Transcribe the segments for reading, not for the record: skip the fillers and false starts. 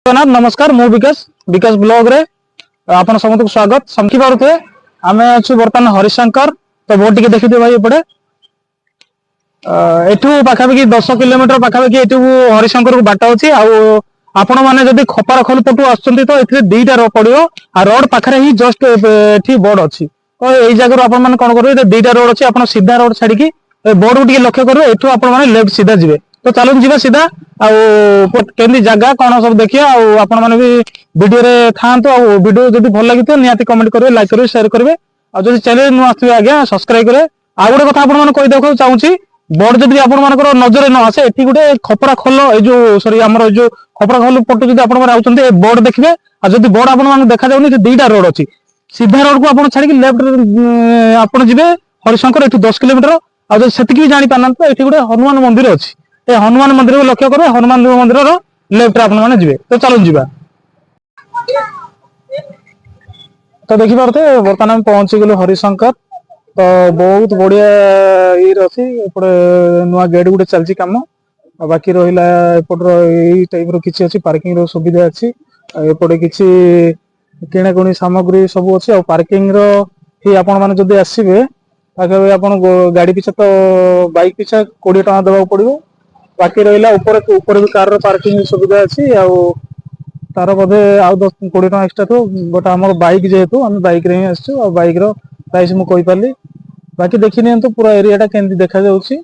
जगन्नाथ नमस्कार मु विकास विकास ब्लॉग रे आपन समस्त स्वागत समखी पारुथे आमे अछु वर्तमान हरिशंकर तो बोट टिके देखिथे भाई एपडे एठू पाखापाखि 10 किलोमीटर पाखापाखि एठू हरिशंकर को बाट अछि आ आपण माने जदी खपार खोल पटू आछंती तो एथरे दुईटा रोड पड़ियो आ रोड पाखरे ही जस्ट एठी बोर्ड अछि तो एई जगह आपण माने कोन करबे दुईटा रोड अछि आपण सीधा रोड छाडी की बोर्ड को टिके लक्ष्य करबे एठू आपण माने लेफ्ट सीधा जिवे तो चलू जीवा सीधा आ केंदी जगह कोन सब देखिया आ आपण माने भी वीडियो रे थांतो आ वीडियो जदी भल लागितो नियाती कमेंट करबे लाइक करबे शेयर करबे आ जदी चैनल नु आथि आज्ञा सब्सक्राइब करे आ गोटे कथा आपण माने कहि देखो चाहूची बोर्ड जदी आपण मानकर नजर न आसे एठी गुटे खपरा खोल ए जो सॉरी हमर जो खपरा खोल पटो जदी आपण माने आउचंती ए बोर्ड देखबे आ जदी बोर्ड आपण माने देखा जाउनी जे दुईटा रोड अछि सीधा रोड को आपण छाडी लेफ्ट आपण जिवे हरिशंकर एठू 10 किलोमीटर आ जदी सेतिकी भी जानि पानन तो एठी गुटे हनुमान मंदिर अछि ए हनुमान मंदिर को लक्ष्य करबे हनुमान मंदिर रो लेफ्ट आपण माने जिवे तो चलो जिबा तो देखि पारते वर्तमान हम पहुंची गेलो हरिशंकर तो बहुत बढ़िया ये रही एपटे नुआ गेट गुटे चलची काम बाकी रहिला एपटर एई टाइप रो किछि अछि पार्किंग रो सुविधा अछि एपटे किछि किणा कोनी सामग्री सब अछि आ पार्किंग रो ही आपण माने जदी आसीबे आगे आपण गाड़ी पिछा तो बाइक पिछा 20 टका देबा पड़िबो बाकी रहिला ऊपर भी कार रो पार्किंग सुविधा अछि आ तार बदे आउ 10-20 टका एक्स्ट्रा तो बट हमर बाइक जेहेतु हम बाइक रे ही आछू आ बाइक रो प्राइस मु कहि पाली बाकी देखि नियंतु पूरा एरिया टा केंदी देखा जाउची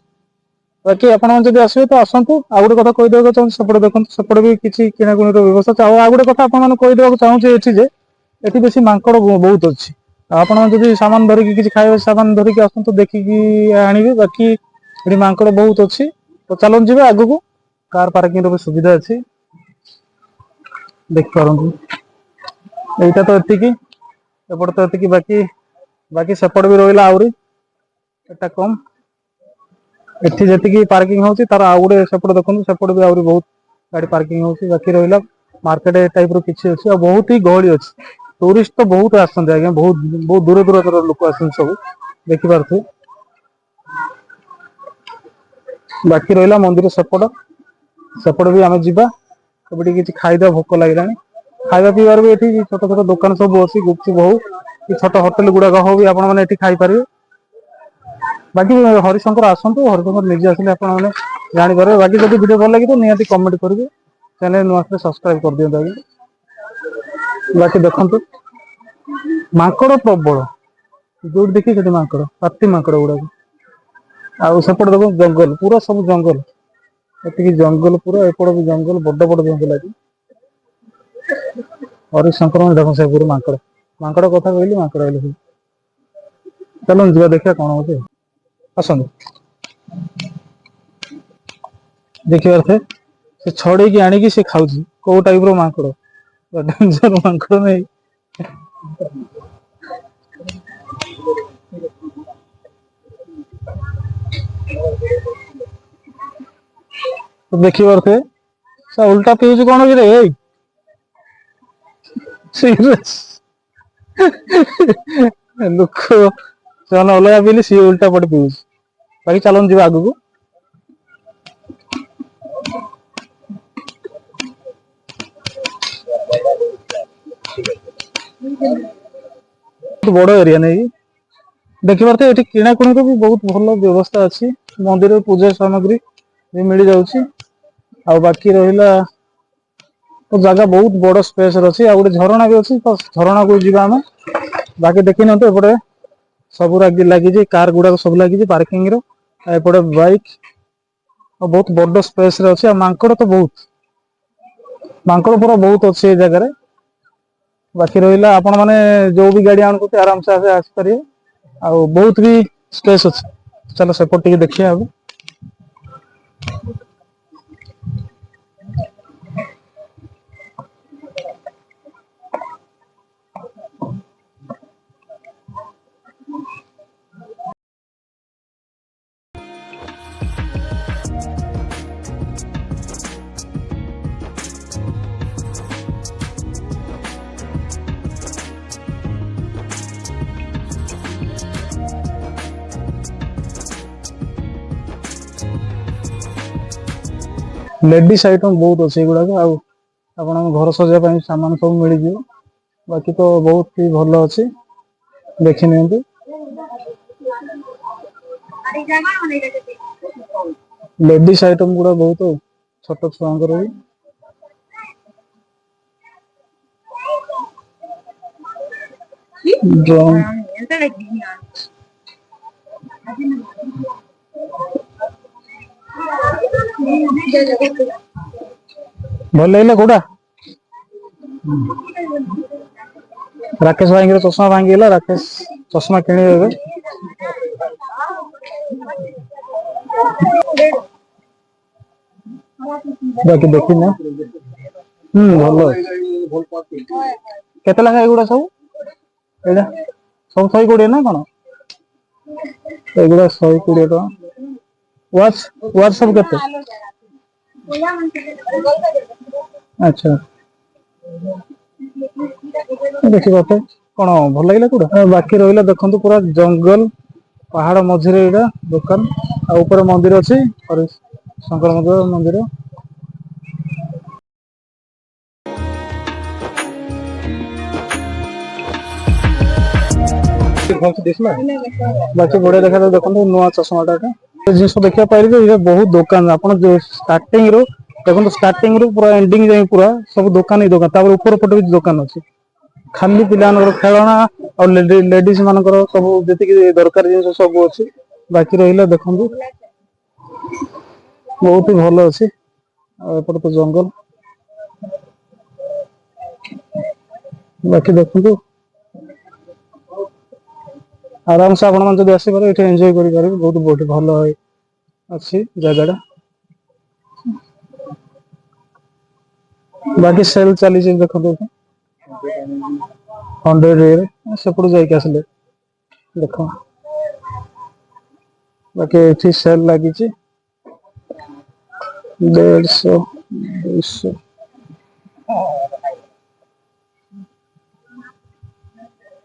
बाकी आपण जदी आसीबे तो आसंतु आ गुटे कथा कहि देबो चाहू सपोर्ट देखंतु सपोर्ट भी किछि किना गुणी रो व्यवस्था चाहो आ गुटे कथा आपण माने कहि देबो चाहू जे एठी जे एठी बेसी मांकड़ बहुत अछि आपण जदी सामान धरि कि किछि खाइबे सामान धरि कि आसंतु देखि कि आनिबे बाकी एठी मांकड़ बहुत अछि तो चलन जिबे आगु को कार पार्किंग रो सुविधा अछि देख पारंतु एटा तो एति की एपड़ तो एति की बाकी बाकी सेपट भी रहिला आउरी एटा कम एठी जति की पार्किंग होची तार आउडे सेपट देखनु सेपट भी आउरी बहुत गाड़ी पार्किंग होची बाकी रहिला मार्केट टाइप रो किछि अछि आ बहुत ही गहली अछि टूरिस्ट तो बहुत आछन आज्ञा बहुत बहुत दूर दूर रो लोक आछन सब देखि पारथु बाकी रहिला मंदिर सेपट भी आमे जिबा एबडी किछि खाइदा भोक लागिरानी खाइबा पीबार भी एठी छोट छोट दुकान सब अछि गुपचुप हो कि छोट होटल गुडा हो भी आपण माने एठी खाइ पारिबे बाकी हरिशंकर आसंतु हरिशंकर निजे आसले आपण माने जानि पारे बाकी जदी वीडियो भल लागि तो नियाती कमेंट करबे चैनल नु आसे सब्सक्राइब कर दियो दागी बाकी देखंतु मांकड़ प्रबल जो देखि सेठी मांकड़ पाती मांकड़ गुडा आ सेपट देखो जंगल पूरा सब जंगल एति जंगल पूरा एपड़ भी जंगल बड़ बड़ जंगल अछि हरिशंकर में देखो से पूरा मांकड़ मांकड़ कथा कहली मांकड़ आइले चलो जीवा देखिया कोन होते आसन देखिबार थे से छड़े की आनी की से खाउची को टाइप रो मांकड़ डेंजर मांकड़ नहीं तो देखिबार थे से उल्टा पीउची कोन रे सीरियस लोक चलो अलग बिली सी उल्टा पट पीउची बाकी चलन जीवा आगु को तो बड़ एरिया नहीं देखिबार थे एठी किणा कुणी रो भी बहुत भलो व्यवस्था अछि मंदिर पूजा सामग्री भी मिल जाउची आ बाकी रहिला तो जगह बहुत बड़ स्पेस अछि आ गुटे झरना भी अछि तो झरना को जिबा हम बाकी देखि न तो एपटे सब लागी जे कार गुडा सब लागी जे पार्किंग रो एपटे बाइक और बहुत बड़ स्पेस रे अछि आ मांकड़ तो बहुत मांकड़ पूरा बहुत अछि ए जगह रे बाकी रहिला आपण माने जो भी गाड़ी आन को आराम से आस परिए आ बहुत भी स्पेस अछि चलो सेपट टिके देखिया अब लेडीज आइटम बहुत अच्छे गुड़ाक ଆପଣ घर सजा ପାଇଁ सामान सब मिल जिवो बाकी तो बहुत ही भल अच्छी देखि नियंतु लेडीज आइटम गुड़ा बहुत छोट छुआंकर भी ड्रम भल लगे कौटा राकेश भाई चश्मा भांगीगला राकेश चश्मा किणवे बाकी देखी ना भल केते लखा एगुड़ा सब एडा सब 120 ना कौन एगुड़ा 120 टका वाच वाच सब केते अच्छा देखी बाटे कौन भल लगे कौटा बाकी रहा देखो पूरा जंगल पहाड़ मझे यहाँ दुकान ऊपर मंदिर अच्छी शंकर मंदिर बाकी बढ़िया देखा देखो नुआ चश्माटा जिस देखा पारे बहुत दुकान आप स्टार्टिंग रू देखो स्टार्टिंग रू पूरा एंडिंग जाए पूरा सब दुकान ही दुकान ऊपर पटे भी दुकान अच्छी खाली पिला खेलना और लेडीज मानकर सब जी दरकार जिन सब अच्छी बाकी रहा देखो बहुत ही भल अच्छी एपटे तो जंगल बाकी देखो आराम से आपण जब आसपारे ये एंजॉय करेंगे बहुत बहुत भल अच्छी जगह बाकी सेल चली देखो 100 सेपट जाके आसले देख बाकी ये सेल लगी 150 200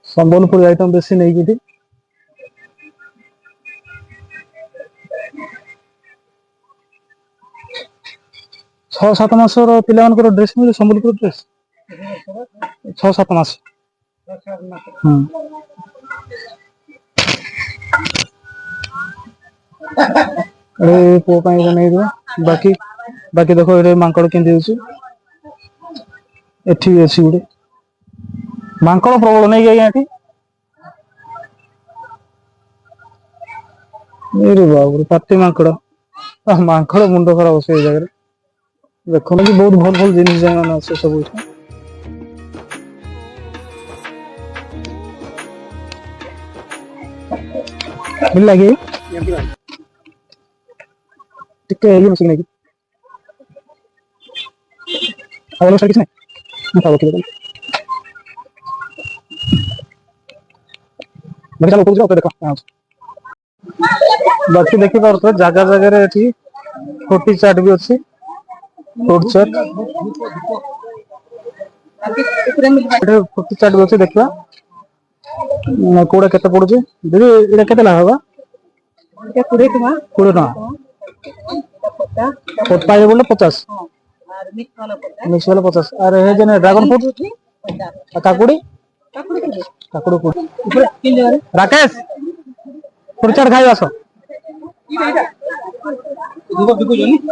संबलपुर आइटम बेसी नहीं कि 6-7 मासर पिला ड्रेस मिले संबलपुर ड्रेस 6-7 मास पुओ नहीं बाकी बाकी देखो ये मांकड़ केंदी एठी अच्छी गोटे मांकड़ प्रबल नहीं आज्ञा ये बाबू पाती मांकड़ मांकड़ मुंड खराब से जगह देखो कि बहुत भल भल जिन मान सब मिल लगे टिके मशीन नहीं आवाज किसी नहीं था ओके मैं चलो ऊपर जाओ देखो बाकी देखि पारत जगह जगह ये फोर्टी चाट भी अच्छी फ्रूट चाट फोर्टी चाट भी अच्छी देखा कौड़ा केते पड़ुचे दीदी एटा केते लाभ होगा 20 टका पाए बोले 50 मिक्स वाला 50 और हे जने ड्रैगन फ्रूट काकुड़ी काकुड़ी राकेश फ्रूट चाट खाई आस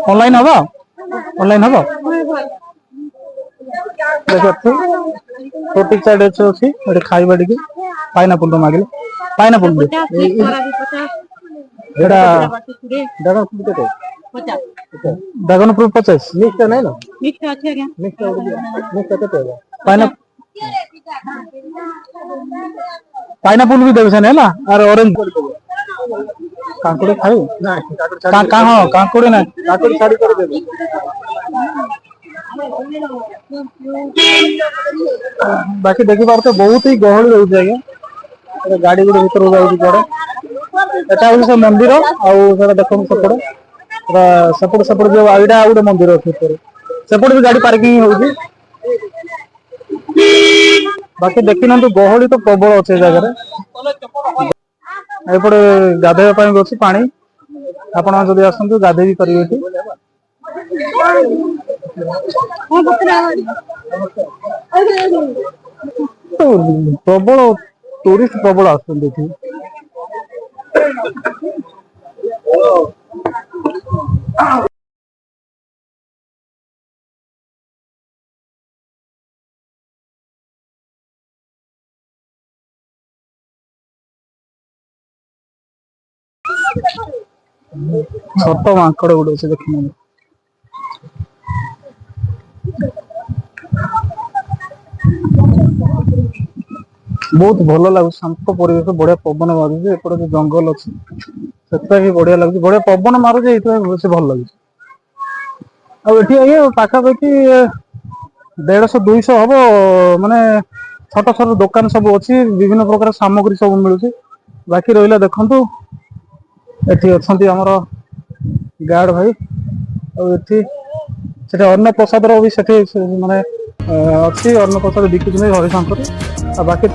ऑनलाइन हबो ऑनलाइन हबो देखो फोर्टी चाट अच्छी खाइबा टिके पाइनापल तो मागिल पाइनापल ड्रैगन फ्रूट केते ड्रैगन फ्रूट 50 मिक्स नहीं ना मिक्स अच्छे आज्ञा मिक्स केते पाइनापल पाइनापल भी देबे से ना और ऑरेंज काकुड़ी खाई ना काकुड़ी ना काकुड़ी छाड़ी कर देबे बाकी देखि पार तो बहुत ही गहली रही आज्ञा गाड़ी गुड़ी भीतर जाऊँ से मंदिर आउ देखो सेपट सेपट जो आईटा गोटे मंदिर अच्छे सेपट भी गाड़ी पार्किंग होगी बाकी देखी ना गहली तो प्रबल अच्छे जगह एपटे गाधेवा अच्छी पानी आपण जदि आसतु गाधे भी करेंगे प्रबल टूरिस्ट प्रबल आसुँच छोट माकड़ गुड़े अच्छे देखने बहुत भल लगे शांत परिवेश बढ़िया पवन मारुचे एपटे जो जंगल अच्छी से बढ़िया लगे बढ़िया पवन मारुचे ये भल लगे आइए पाखापाखि 150-200 हम माने छोट छोट दुकान सब अच्छी विभिन्न प्रकार सामग्री सब मिलूँ बाकी रहा देखु एटी अच्छा आमर गार्ड भाई और अन्न प्रसाद भी माने अच्छी अन्न प्रसाद बिकुच हरिशंकर बाकी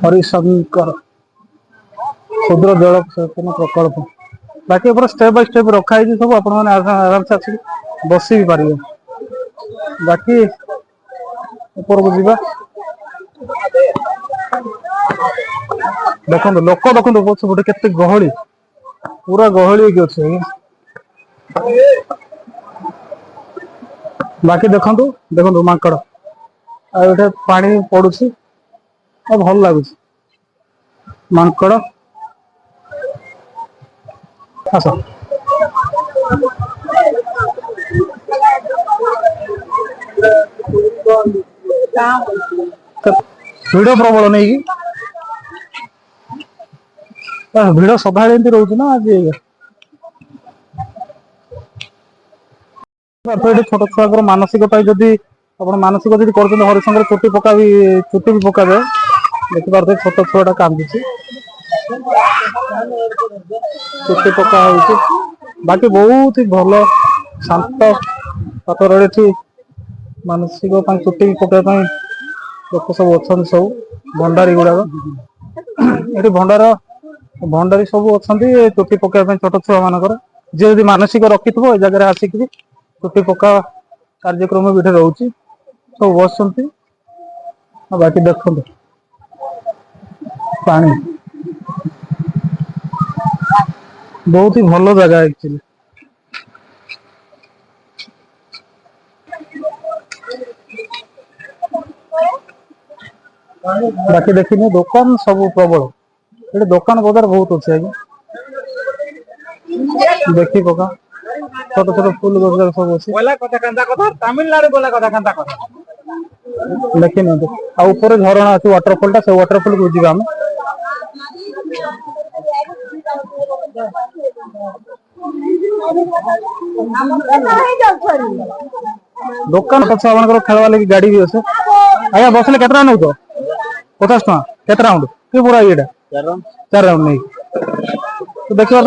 हरिशंकर क्षुद्र जल सेचन प्रकल्प बाकी स्टेप बाय स्टेप रखाई सब आप आराम से आसिक बस भी पारे बाकी ऊपर को जीवा देखो लोक देखो पछपटे केते गहली पूरा गहली अच्छे बाकी देखो देखो माकड़ आटे पानी पड़ुछि भल लगुच माकड़ आस भिड़ प्रबल नहीं भिड़ सदा रोच ना आज छोट छुआ मानसिकता जदि आप मानसिक जब कर हरिशंकर चुटी पका भी चुटी भी पका जाए देखिए छोट छुआटा कांदुची चुटी पका हो बाकी बहुत ही भल शांत पातर मानसिक चुटी पकाई लोक सब अच्छा सब भंडारी गुड़ाक ये भंडारी सब अच्छा चुटी पकाई छोट छुआ मानकर जी जब मानसिक रखि ए जगह आसिक चुटी पका कार्यक्रम भी रोचे सब बस बाकी देखो पानी बहुत ही भल जगह एक्चुअली बाकी देखिए दुकान सब प्रबल ये दुकान बजार बहुत अच्छे आज्ञा देखी पका छोट छोट फूल गज सब अच्छे देखी ऊपर झरणा अच्छे वाटरफॉल टा से वाटरफॉल को जी आम दुकान छुआ मान खेलवा लगे गाड़ी भी अच्छे आज्ञा बसले के नौ 50 टका के राउंड कि पूरा ये 4 राउंड नहीं तो देखिए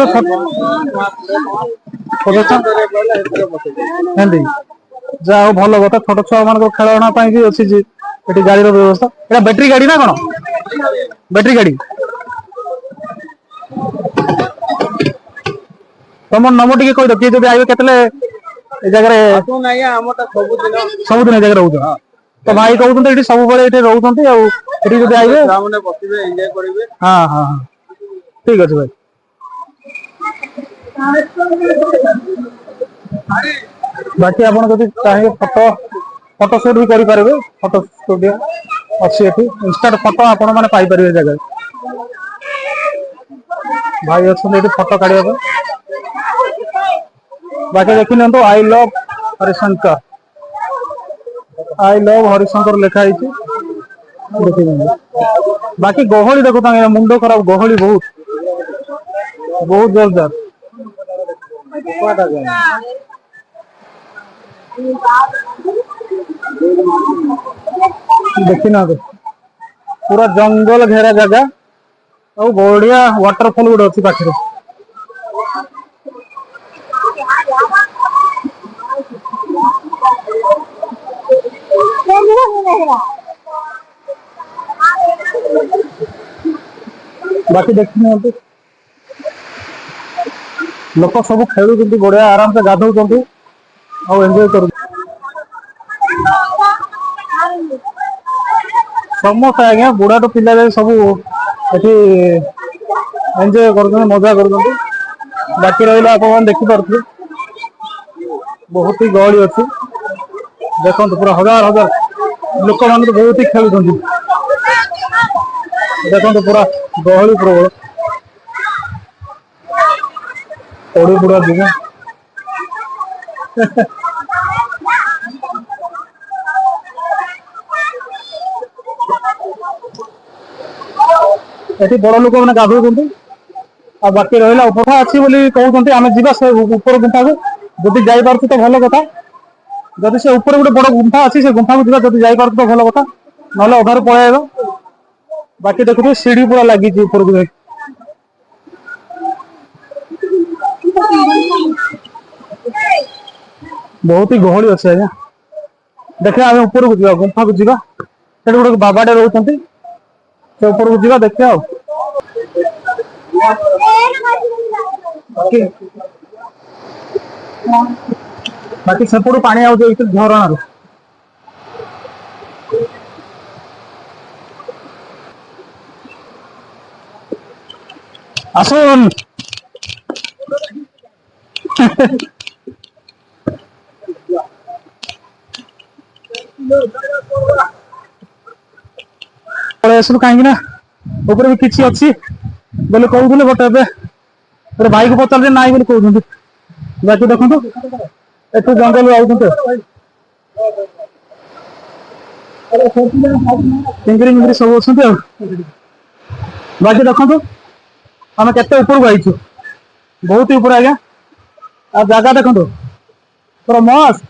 जा भल कथा छोट छुआ मान खेलना भी अच्छी गाड़ी व्यवस्था ये बैटरी गाड़ी ना कौन बैटरी गाड़ी तुम नंबर टी कह किए जब आइए के जगह सबुदिन जगह रोच तो भाई कहते ये सब रोच आइए हाँ हाँ हाँ ठीक अच्छे भाई बाकी आप चाहिए फोटो फोटो शूट भी करेंगे फोटो स्टूडियो अच्छी इंस्टाट फोटो आपण मैंने पाइपर जगह भाई अच्छे फोटो काढ़ा बाकी देखी नि आई लव हरिशंकर लिखाई देखी बाकी गहली देखो मुंड खराब गहली बहुत बहुत जोरदार देखी ना पूरा जंगल घेरा जगह और बढ़िया वाटरफॉल गोटे अच्छी पाखे बाकी देखते लोक सब खेलुंट बढ़िया आराम से गाधौं और एंजॉय कर समस्त आज्ञा बुढ़ा तो पिला सब ये एंजॉय कर मजा कर बाकी रहा आप देखिपे बहुत ही गहली अच्छी देखो पूरा हजार हजार लोक मान बहुत ही खेलुं देखो पूरा गहली प्रबल पड़ी पूरा जीवन ये बड़ लोक मैंने गाधौं आ बाकी रहा उपथा अच्छी कहते आम जा ऊपर गुंफा को जदि जापार तो भल कथा जदि से ऊपर गोटे बड़ गुंफा अच्छी से गुंफा को जा जापार तो भल कथा ना अधार पलैब बाकी देखो सीढ़ी पूरा लगी ऊपर को बहुत ही गहली अच्छे आज्ञा देखा आम ऊपर को जा गुंफा को जा गोटे बाबाटे रोचे से ऊपर को जा देखा बाकी सेपटू पानी आस झरणा आसन कहीं ऊपर भी किसी अच्छी बोले कहते बट भाई को पचारे ना कहते बाकी देखो एट जंगल चिंगरी मिंगरी सब अच्छा बाकी देखो आम के ऊपर को आई बहुत ही ऊपर आज्ञा आ जगह देखो पूरा मस्त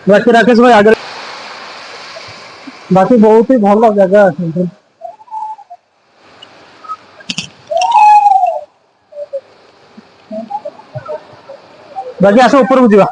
बाकी राकेश भाई आगे बाकी बहुत ही भल जगह बाकी आस ऊपर को जा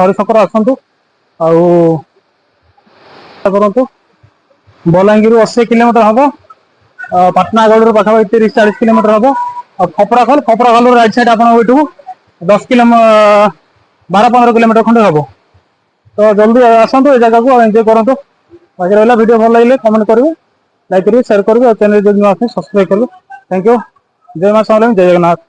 हरिशंकर आसतु करूँ बलांगीर 80 किलोमीटर हम पाटनागढ़ पाखापाखि 30-40 किलोमीटर हम खपराखल राइट साइड आप 10 किलोमीटर 12-15 किलोमीटर खंडे हम तो जल्दी आसतु ये जगह को एंजॉय करूँ बाकी रहा वीडियो भल लगे कमेंट करेंगे लाइक करेंगे शेयर करेंगे और चैनल जो नुआ सब्सक्राइब करेंगे थैंक यू जय मां समलेई जय जगन्नाथ।